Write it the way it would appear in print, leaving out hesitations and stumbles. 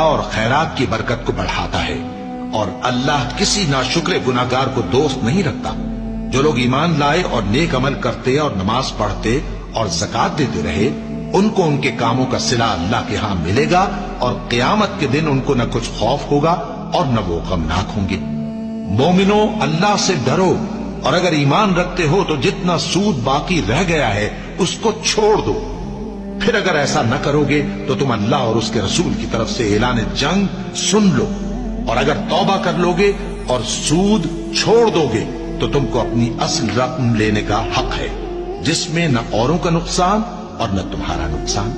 اور خیرات کی برکت کو بڑھاتا ہے، اور اللہ کسی ناشکر گناہگار کو دوست نہیں رکھتا۔ جو لوگ ایمان لائے اور نیک عمل کرتے اور نماز پڑھتے اور زکات دیتے رہے، ان کو ان کے کاموں کا صلہ اللہ کے ہاں ملے گا، اور قیامت کے دن ان کو نہ کچھ خوف ہوگا اور نہ وہ غمناک ہوں گے۔ مومنو، اللہ سے ڈرو، اور اگر ایمان رکھتے ہو تو جتنا سود باقی رہ گیا ہے اس کو چھوڑ دو۔ پھر اگر ایسا نہ کرو گے تو تم اللہ اور اس کے رسول کی طرف سے اعلان جنگ سن لو، اور اگر توبہ کر لو گے اور سود چھوڑ دو گے تو تم کو اپنی اصل رقم لینے کا حق ہے، جس میں نہ اوروں کا نقصان اور نہ تمہارا نقصان۔